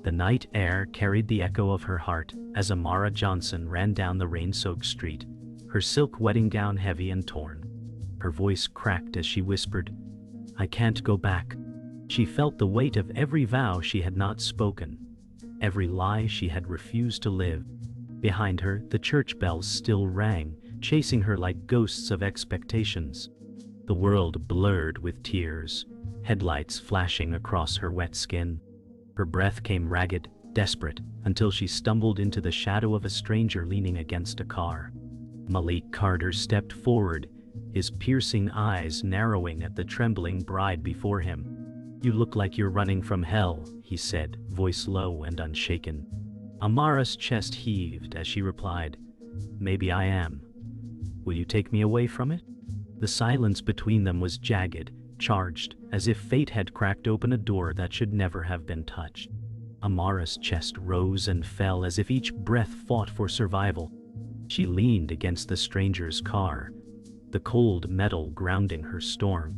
The night air carried the echo of her heart as Amara Johnson ran down the rain-soaked street, her silk wedding gown heavy and torn. Her voice cracked as she whispered, "I can't go back." She felt the weight of every vow she had not spoken, every lie she had refused to live. Behind her, the church bells still rang, chasing her like ghosts of expectations. The world blurred with tears, headlights flashing across her wet skin. Her breath came ragged, desperate, until she stumbled into the shadow of a stranger leaning against a car. Malik Carter stepped forward, his piercing eyes narrowing at the trembling bride before him. "You look like you're running from hell," he said, voice low and unshaken. Amara's chest heaved as she replied, "Maybe I am. Will you take me away from it?" The silence between them was jagged, charged, as if fate had cracked open a door that should never have been touched. Amara's chest rose and fell as if each breath fought for survival. She leaned against the stranger's car, the cold metal grounding her storm.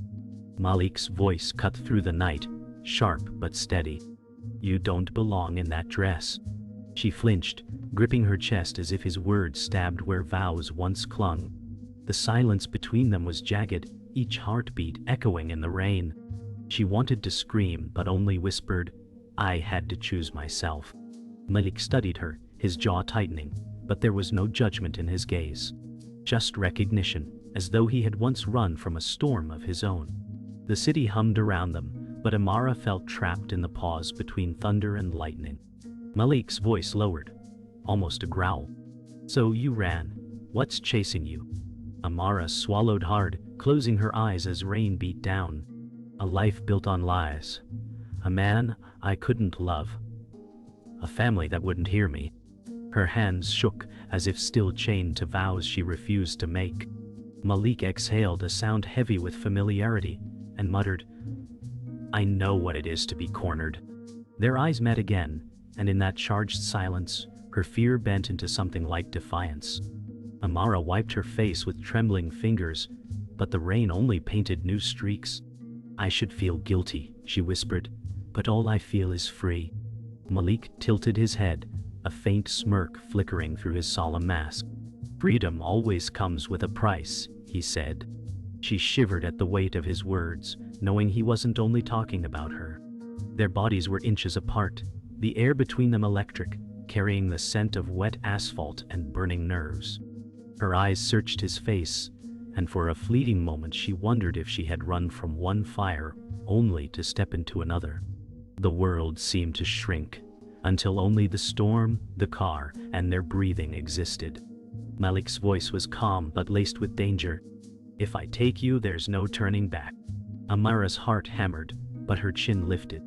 Malik's voice cut through the night, sharp but steady. "You don't belong in that dress." She flinched, gripping her chest as if his words stabbed where vows once clung. The silence between them was jagged, each heartbeat echoing in the rain. She wanted to scream but only whispered, "I had to choose myself." Malik studied her, his jaw tightening, but there was no judgment in his gaze. Just recognition, as though he had once run from a storm of his own. The city hummed around them, but Amara felt trapped in the pause between thunder and lightning. Malik's voice lowered, almost a growl. "So you ran. What's chasing you?" Amara swallowed hard, closing her eyes as rain beat down. "A life built on lies. A man I couldn't love. A family that wouldn't hear me." Her hands shook as if still chained to vows she refused to make. Malik exhaled a sound heavy with familiarity and muttered, "I know what it is to be cornered." Their eyes met again, and in that charged silence, her fear bent into something like defiance. Amara wiped her face with trembling fingers, but the rain only painted new streaks. "I should feel guilty," she whispered, "but all I feel is free." Malik tilted his head, a faint smirk flickering through his solemn mask. "Freedom always comes with a price," he said. She shivered at the weight of his words, knowing he wasn't only talking about her. Their bodies were inches apart, the air between them electric, carrying the scent of wet asphalt and burning nerves. Her eyes searched his face, and for a fleeting moment she wondered if she had run from one fire only to step into another. The world seemed to shrink, until only the storm, the car, and their breathing existed. Malik's voice was calm but laced with danger. "If I take you, there's no turning back." Amara's heart hammered, but her chin lifted.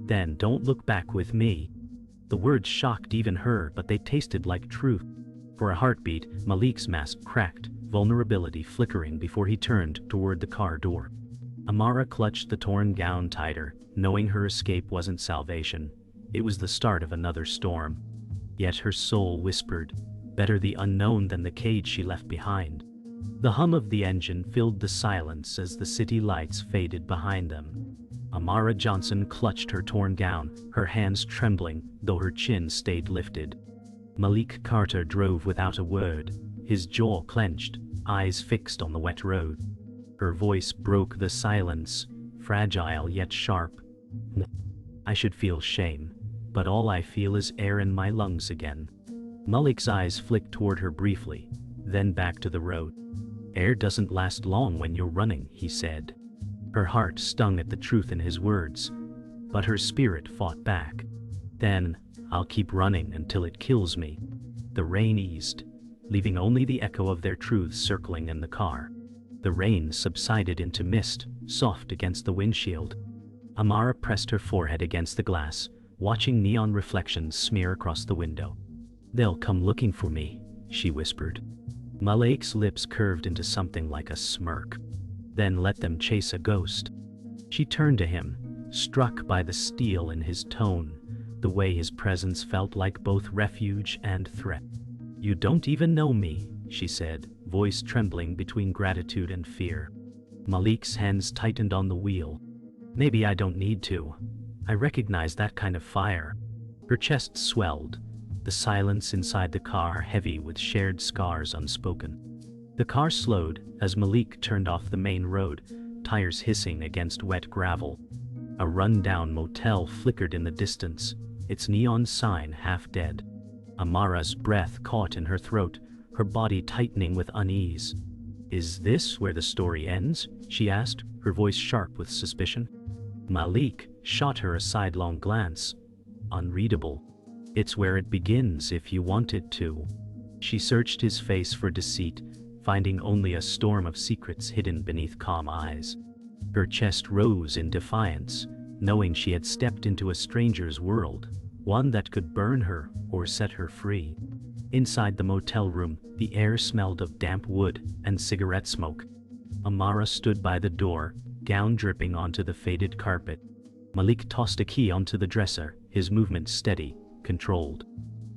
"Then don't look back with me." The words shocked even her, but they tasted like truth. For a heartbeat, Malik's mask cracked, vulnerability flickering before he turned toward the car door. Amara clutched the torn gown tighter, knowing her escape wasn't salvation. It was the start of another storm. Yet her soul whispered, better the unknown than the cage she left behind. The hum of the engine filled the silence as the city lights faded behind them. Amara Johnson clutched her torn gown, her hands trembling, though her chin stayed lifted. Malik Carter drove without a word, his jaw clenched, eyes fixed on the wet road. Her voice broke the silence, fragile yet sharp. "I should feel shame, but all I feel is air in my lungs again." Malik's eyes flicked toward her briefly, then back to the road. "Air doesn't last long when you're running," he said. Her heart stung at the truth in his words, but her spirit fought back. "Then, I'll keep running until it kills me." The rain eased, leaving only the echo of their truths circling in the car. The rain subsided into mist, soft against the windshield. Amara pressed her forehead against the glass, watching neon reflections smear across the window. "They'll come looking for me," she whispered. Malik's lips curved into something like a smirk. "Then let them chase a ghost." She turned to him, struck by the steel in his tone, the way his presence felt like both refuge and threat. "You don't even know me," she said, voice trembling between gratitude and fear. Malik's hands tightened on the wheel. "Maybe I don't need to. I recognize that kind of fire." Her chest swelled, the silence inside the car heavy with shared scars unspoken. The car slowed as Malik turned off the main road, tires hissing against wet gravel. A run-down motel flickered in the distance, its neon sign half dead. Amara's breath caught in her throat, her body tightening with unease. "Is this where the story ends?" she asked, her voice sharp with suspicion. Malik shot her a sidelong glance. "Unreadable. It's where it begins if you want it to." She searched his face for deceit, finding only a storm of secrets hidden beneath calm eyes. Her chest rose in defiance, knowing she had stepped into a stranger's world, one that could burn her or set her free. Inside the motel room, the air smelled of damp wood and cigarette smoke. Amara stood by the door, gown dripping onto the faded carpet. Malik tossed a key onto the dresser, his movement steady, controlled.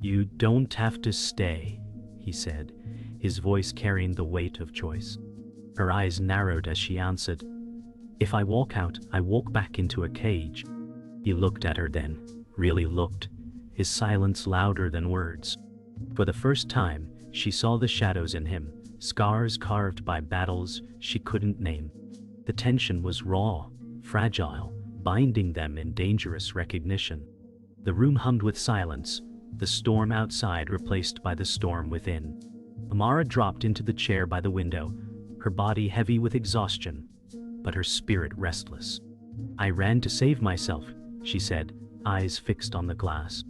"You don't have to stay," he said, his voice carrying the weight of choice. Her eyes narrowed as she answered, "If I walk out, I walk back into a cage." He looked at her then, really looked, his silence louder than words. For the first time, she saw the shadows in him, scars carved by battles she couldn't name. The tension was raw, fragile, binding them in dangerous recognition. The room hummed with silence, the storm outside replaced by the storm within. Amara dropped into the chair by the window, her body heavy with exhaustion, but her spirit restless. "I ran to save myself," she said, eyes fixed on the glass.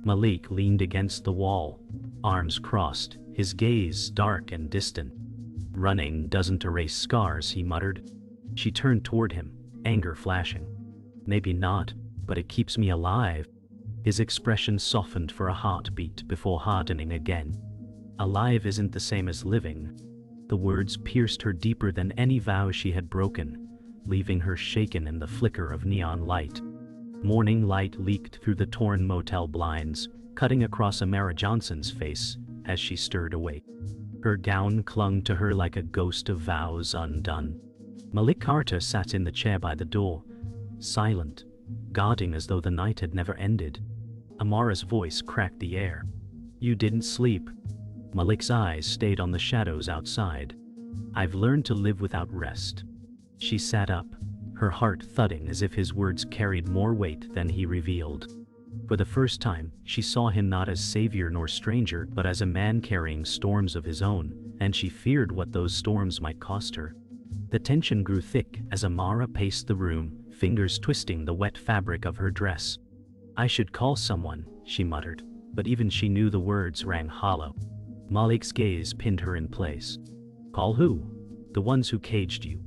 Malik leaned against the wall, arms crossed, his gaze dark and distant. "Running doesn't erase scars," he muttered. She turned toward him, anger flashing. "Maybe not, but it keeps me alive." His expression softened for a heartbeat before hardening again. "Alive isn't the same as living." The words pierced her deeper than any vow she had broken, leaving her shaken in the flicker of neon light. Morning light leaked through the torn motel blinds, cutting across Amara Johnson's face as she stirred awake. Her gown clung to her like a ghost of vows undone. Malik Carter sat in the chair by the door, silent, guarding as though the night had never ended. Amara's voice cracked the air. "You didn't sleep." Malik's eyes stayed on the shadows outside. "I've learned to live without rest." She sat up, her heart thudding as if his words carried more weight than he revealed. For the first time, she saw him not as savior nor stranger, but as a man carrying storms of his own, and she feared what those storms might cost her. The tension grew thick as Amara paced the room, fingers twisting the wet fabric of her dress. "I should call someone," she muttered, but even she knew the words rang hollow. Malik's gaze pinned her in place. "Call who?" "The ones who caged you."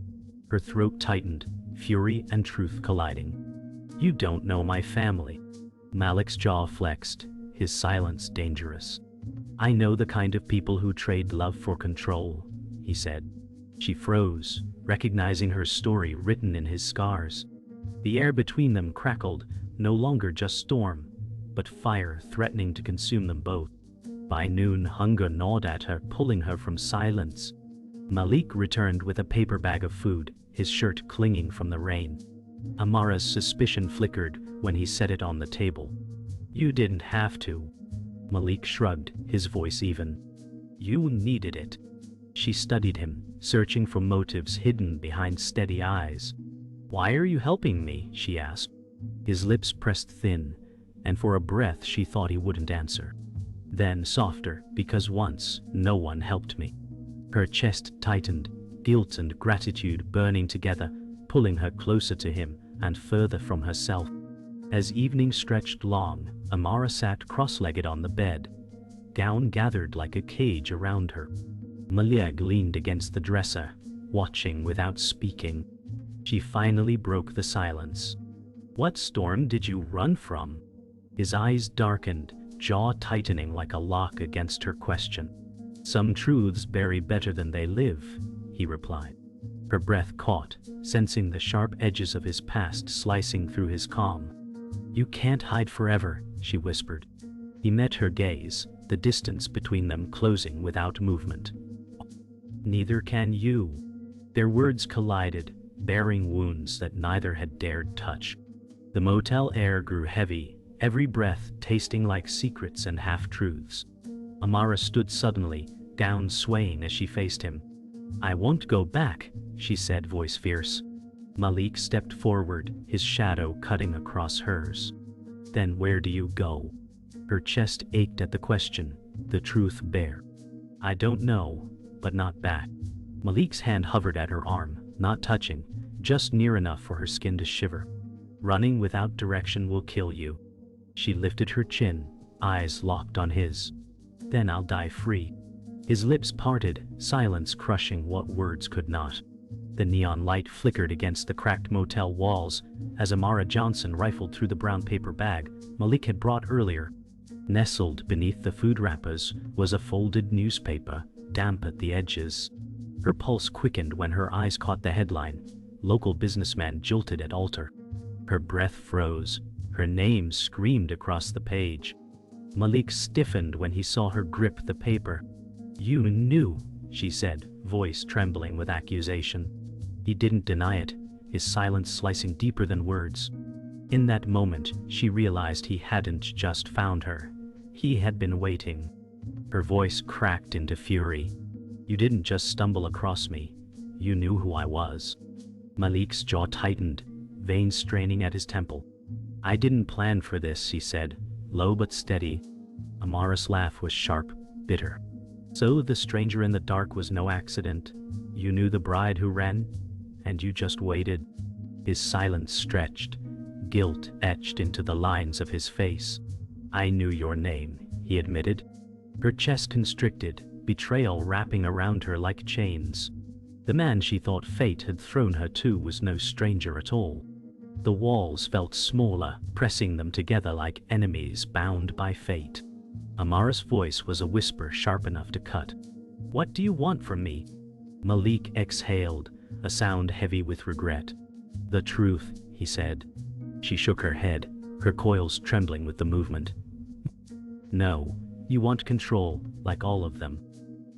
Her throat tightened, fury and truth colliding. "You don't know my family." Malik's jaw flexed, his silence dangerous. "I know the kind of people who trade love for control," he said. She froze, recognizing her story written in his scars. The air between them crackled, no longer just storm, but fire threatening to consume them both. By noon, hunger gnawed at her, pulling her from silence. Malik returned with a paper bag of food, his shirt clinging from the rain. Amara's suspicion flickered when he set it on the table. "You didn't have to." Malik shrugged, his voice even. "You needed it." She studied him, searching for motives hidden behind steady eyes. "Why are you helping me?" she asked. His lips pressed thin, and for a breath she thought he wouldn't answer. Then softer, "Because once, no one helped me." Her chest tightened, guilt and gratitude burning together, pulling her closer to him and further from herself. As evening stretched long, Amara sat cross-legged on the bed, gown gathered like a cage around her. Malik leaned against the dresser, watching without speaking. She finally broke the silence. "What storm did you run from?" His eyes darkened, jaw tightening like a lock against her question. "Some truths bury better than they live," he replied. Her breath caught, sensing the sharp edges of his past slicing through his calm. "You can't hide forever," she whispered. He met her gaze, the distance between them closing without movement. "Neither can you." Their words collided, bearing wounds that neither had dared touch. The motel air grew heavy, every breath tasting like secrets and half-truths. Amara stood suddenly, gown swaying as she faced him. "I won't go back," she said, voice fierce. Malik stepped forward, his shadow cutting across hers. "Then where do you go?" Her chest ached at the question, the truth bare. "I don't know, but not back." Malik's hand hovered at her arm, not touching, just near enough for her skin to shiver. "Running without direction will kill you." She lifted her chin, eyes locked on his. "Then I'll die free." His lips parted, silence crushing what words could not. The neon light flickered against the cracked motel walls as Amara Johnson rifled through the brown paper bag Malik had brought earlier. Nestled beneath the food wrappers was a folded newspaper, damp at the edges. Her pulse quickened when her eyes caught the headline, "Local businessman jilted at altar." Her breath froze. Her name screamed across the page. Malik stiffened when he saw her grip the paper. "You knew," she said, voice trembling with accusation. He didn't deny it, his silence slicing deeper than words. In that moment, she realized he hadn't just found her. He had been waiting. Her voice cracked into fury. "You didn't just stumble across me. You knew who I was." Malik's jaw tightened, veins straining at his temple. "I didn't plan for this," he said, low but steady. Amara's laugh was sharp, bitter. "So the stranger in the dark was no accident. You knew the bride who ran, and you just waited." His silence stretched, guilt etched into the lines of his face. "I knew your name," he admitted. Her chest constricted, betrayal wrapping around her like chains. The man she thought fate had thrown her to was no stranger at all. The walls felt smaller, pressing them together like enemies bound by fate. Amara's voice was a whisper sharp enough to cut. "What do you want from me?" Malik exhaled, a sound heavy with regret. "The truth," he said. She shook her head, her coils trembling with the movement. "No, you want control, like all of them."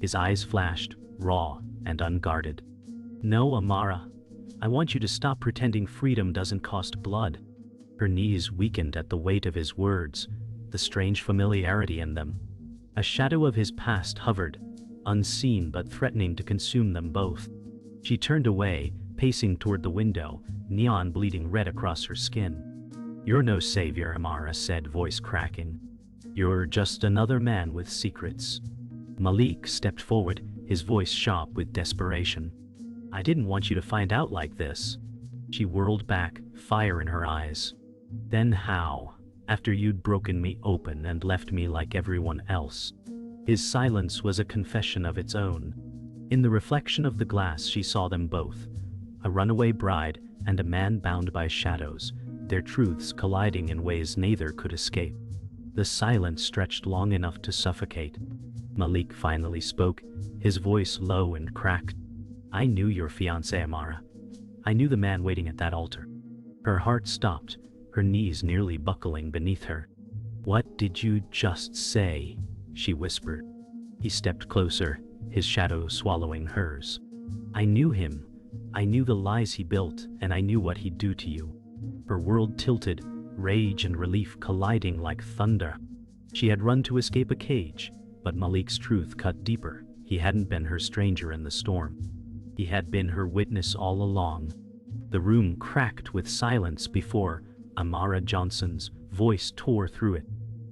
His eyes flashed, raw and unguarded. "No, Amara. I want you to stop pretending freedom doesn't cost blood." Her knees weakened at the weight of his words, the strange familiarity in them. A shadow of his past hovered, unseen but threatening to consume them both. She turned away, pacing toward the window, neon bleeding red across her skin. "You're no savior," Amara said, voice cracking. "You're just another man with secrets." Malik stepped forward, his voice sharp with desperation. "I didn't want you to find out like this." She whirled back, fire in her eyes. "Then how? After you'd broken me open and left me like everyone else." His silence was a confession of its own. In the reflection of the glass she saw them both, a runaway bride and a man bound by shadows, their truths colliding in ways neither could escape. The silence stretched long enough to suffocate. Malik finally spoke, his voice low and cracked. "I knew your fiancé, Amara. I knew the man waiting at that altar." Her heart stopped, her knees nearly buckling beneath her. "What did you just say?" she whispered. He stepped closer, his shadow swallowing hers. "I knew him. I knew the lies he built, and I knew what he'd do to you." Her world tilted, rage and relief colliding like thunder. She had run to escape a cage, but Malik's truth cut deeper. He hadn't been her stranger in the storm. He had been her witness all along. The room cracked with silence before Amara Johnson's voice tore through it.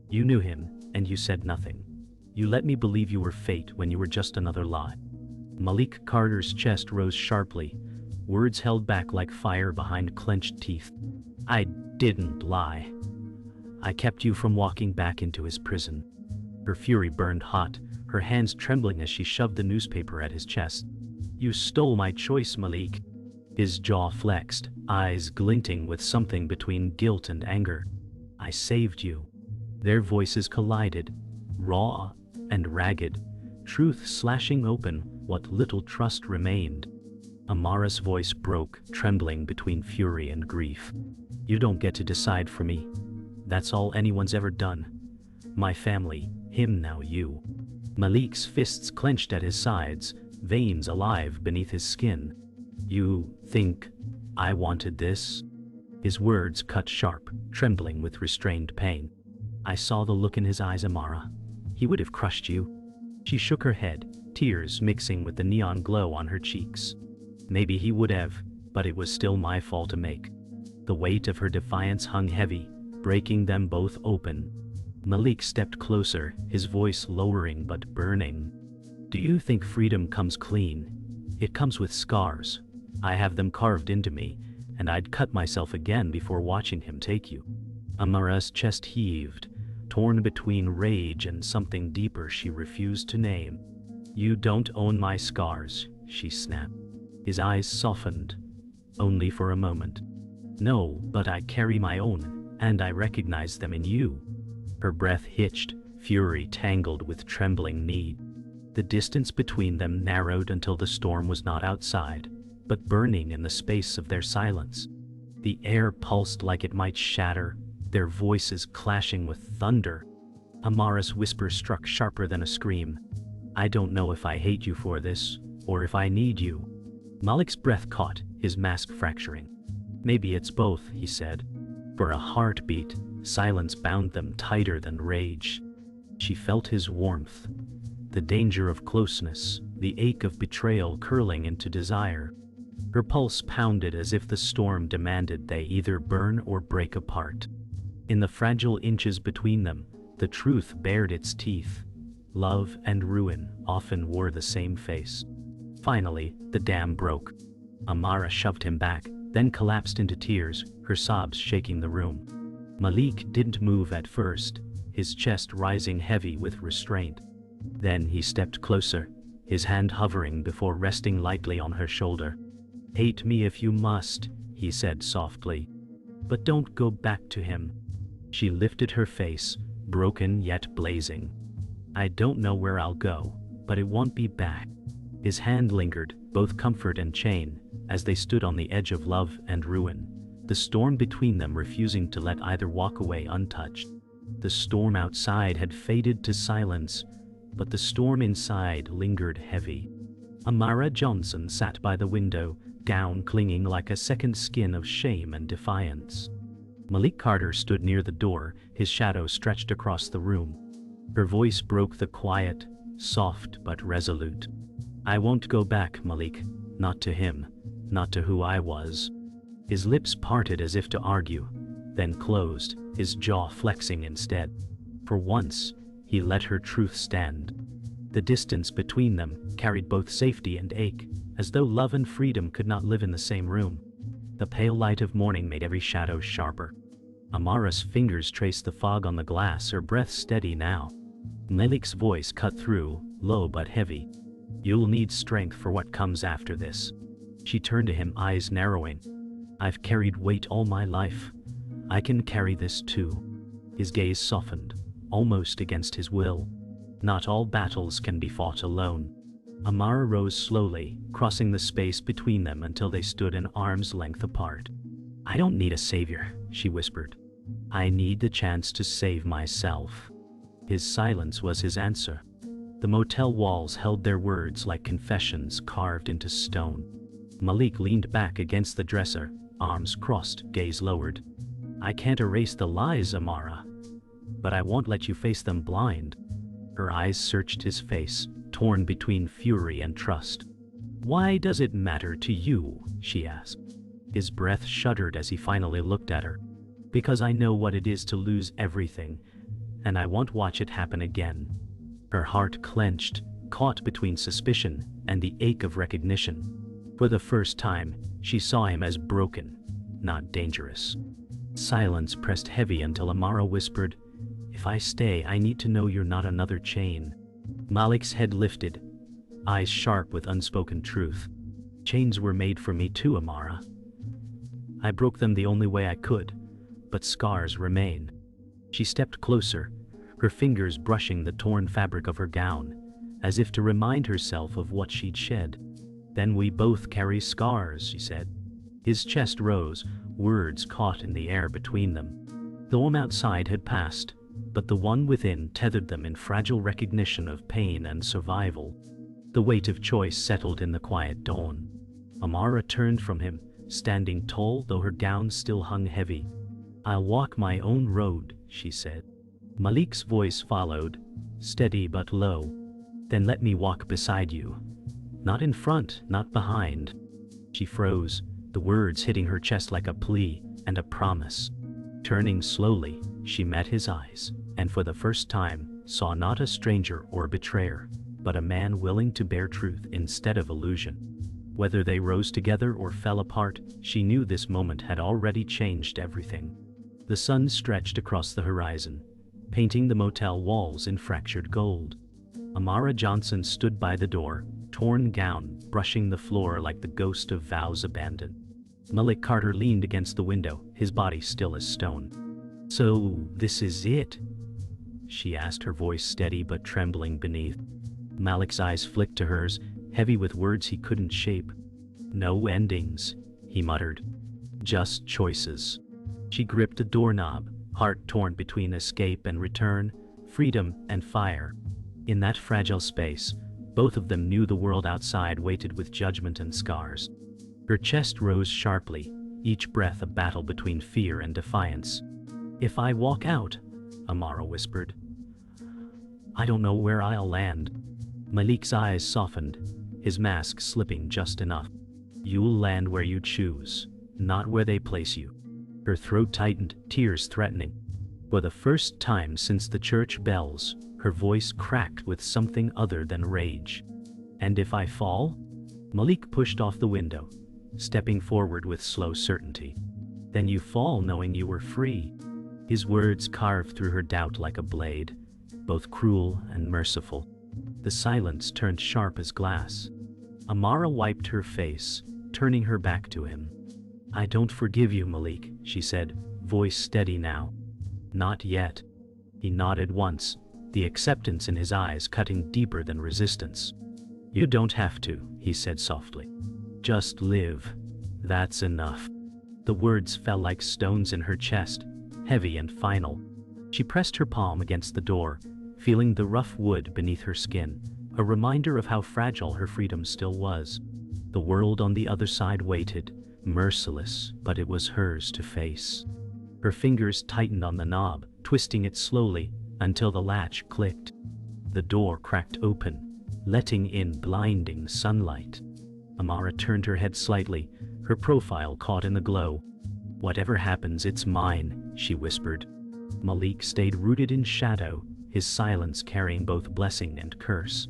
"You knew him, and you said nothing. You let me believe you were fate when you were just another lie." Malik Carter's chest rose sharply, words held back like fire behind clenched teeth. "I didn't lie. I kept you from walking back into his prison." Her fury burned hot, her hands trembling as she shoved the newspaper at his chest. "You stole my choice, Malik." His jaw flexed, eyes glinting with something between guilt and anger. "I saved you." Their voices collided, raw and ragged, truth slashing open what little trust remained. Amara's voice broke, trembling between fury and grief. "You don't get to decide for me. That's all anyone's ever done. My family, him, now you." Malik's fists clenched at his sides, veins alive beneath his skin. "You think I wanted this?" His words cut sharp, trembling with restrained pain. I saw the look in his eyes, Amara. He would have crushed you. She shook her head, tears mixing with the neon glow on her cheeks. Maybe he would have, but it was still my fall to make. The weight of her defiance hung heavy, breaking them both open. Malik stepped closer, his voice lowering but burning. Do you think freedom comes clean? It comes with scars. I have them carved into me, and I'd cut myself again before watching him take you. Amara's chest heaved, torn between rage and something deeper she refused to name. You don't own my scars, she snapped. His eyes softened, only for a moment. No, but I carry my own, and I recognize them in you. Her breath hitched, fury tangled with trembling need. The distance between them narrowed until the storm was not outside, but burning in the space of their silence. The air pulsed like it might shatter, their voices clashing with thunder. Amara's whisper struck sharper than a scream. I don't know if I hate you for this, or if I need you. Malik's breath caught, his mask fracturing. Maybe it's both, he said. For a heartbeat, silence bound them tighter than rage. She felt his warmth, the danger of closeness, the ache of betrayal curling into desire. Her pulse pounded as if the storm demanded they either burn or break apart. In the fragile inches between them, the truth bared its teeth. Love and ruin often wore the same face. Finally, the dam broke. Amara shoved him back, then collapsed into tears, her sobs shaking the room. Malik didn't move at first, his chest rising heavy with restraint. Then he stepped closer, his hand hovering before resting lightly on her shoulder. Hate me if you must, he said softly. But don't go back to him. She lifted her face, broken yet blazing. I don't know where I'll go, but it won't be back. His hand lingered, both comfort and chain, as they stood on the edge of love and ruin, the storm between them refusing to let either walk away untouched. The storm outside had faded to silence, but the storm inside lingered heavy. Amara Johnson sat by the window, gown clinging like a second skin of shame and defiance. Malik Carter stood near the door, his shadow stretched across the room. Her voice broke the quiet, soft but resolute. I won't go back, Malik. Not to him. Not to who I was. His lips parted as if to argue, then closed, his jaw flexing instead. For once, he let her truth stand. The distance between them carried both safety and ache, as though love and freedom could not live in the same room. The pale light of morning made every shadow sharper. Amara's fingers traced the fog on the glass, her breath steady now. Malik's voice cut through, low but heavy. You'll need strength for what comes after this. She turned to him, eyes narrowing. I've carried weight all my life. I can carry this too. His gaze softened, almost against his will. Not all battles can be fought alone. Amara rose slowly, crossing the space between them until they stood an arm's length apart. I don't need a savior, she whispered. I need the chance to save myself. His silence was his answer. The motel walls held their words like confessions carved into stone. Malik leaned back against the dresser, arms crossed, gaze lowered. I can't erase the lies, Amara, but I won't let you face them blind. Her eyes searched his face, torn between fury and trust. Why does it matter to you? She asked. His breath shuddered as he finally looked at her. Because I know what it is to lose everything, and I won't watch it happen again. Her heart clenched, caught between suspicion and the ache of recognition. For the first time, she saw him as broken, not dangerous. Silence pressed heavy until Amara whispered, If I stay, I need to know you're not another chain. Malik's head lifted, eyes sharp with unspoken truth. Chains were made for me too, Amara. I broke them the only way I could, but scars remain. She stepped closer, her fingers brushing the torn fabric of her gown, as if to remind herself of what she'd shed. Then we both carry scars, she said. His chest rose, words caught in the air between them. The one outside had passed, but the one within tethered them in fragile recognition of pain and survival. The weight of choice settled in the quiet dawn. Amara turned from him, standing tall though her gown still hung heavy. "I'll walk my own road," she said. Malik's voice followed, steady but low. "Then let me walk beside you. Not in front, not behind." She froze, the words hitting her chest like a plea and a promise. Turning slowly, she met his eyes, and for the first time, saw not a stranger or betrayer, but a man willing to bear truth instead of illusion. Whether they rose together or fell apart, she knew this moment had already changed everything. The sun stretched across the horizon, painting the motel walls in fractured gold. Amara Johnson stood by the door, torn gown brushing the floor like the ghost of vows abandoned. Malik Carter leaned against the window, his body still as stone. "So, this is it?" she asked, her voice steady but trembling beneath. Malik's eyes flicked to hers, heavy with words he couldn't shape. "No endings," he muttered. "Just choices." She gripped a doorknob, heart torn between escape and return, freedom and fire. In that fragile space, both of them knew the world outside waited with judgment and scars. Her chest rose sharply, each breath a battle between fear and defiance. "If I walk out," Amara whispered, "I don't know where I'll land." Malik's eyes softened, his mask slipping just enough. "You'll land where you choose, not where they place you." Her throat tightened, tears threatening. For the first time since the church bells, her voice cracked with something other than rage. "And if I fall?" Malik pushed off the window, stepping forward with slow certainty. "Then you fall knowing you were free." His words carved through her doubt like a blade, both cruel and merciful. The silence turned sharp as glass. Amara wiped her face, turning her back to him. "I don't forgive you, Malik," she said, voice steady now. "Not yet." He nodded once, the acceptance in his eyes cutting deeper than resistance. "You don't have to," he said softly. "Just live. That's enough." The words fell like stones in her chest, heavy and final. She pressed her palm against the door, feeling the rough wood beneath her skin, a reminder of how fragile her freedom still was. The world on the other side waited, merciless, but it was hers to face. Her fingers tightened on the knob, twisting it slowly, until the latch clicked. The door cracked open, letting in blinding sunlight. Amara turned her head slightly, her profile caught in the glow. "Whatever happens, it's mine," she whispered. Malik stayed rooted in shadow, his silence carrying both blessing and curse.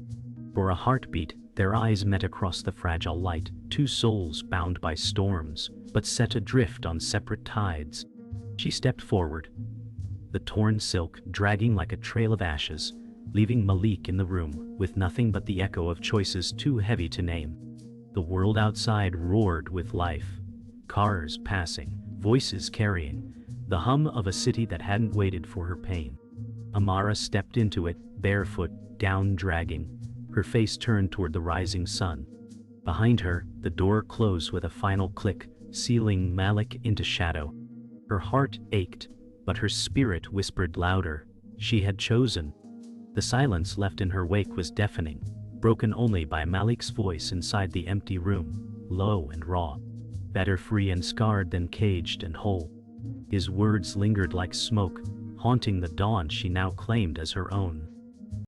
For a heartbeat, their eyes met across the fragile light, two souls bound by storms, but set adrift on separate tides. She stepped forward, the torn silk dragging like a trail of ashes, leaving Malik in the room with nothing but the echo of choices too heavy to name. The world outside roared with life. Cars passing, voices carrying, the hum of a city that hadn't waited for her pain. Amara stepped into it, barefoot, gown dragging, her face turned toward the rising sun. Behind her, the door closed with a final click, sealing Malik into shadow. Her heart ached, but her spirit whispered louder. She had chosen. The silence left in her wake was deafening, broken only by Malik's voice inside the empty room, low and raw. Better free and scarred than caged and whole. His words lingered like smoke, haunting the dawn she now claimed as her own.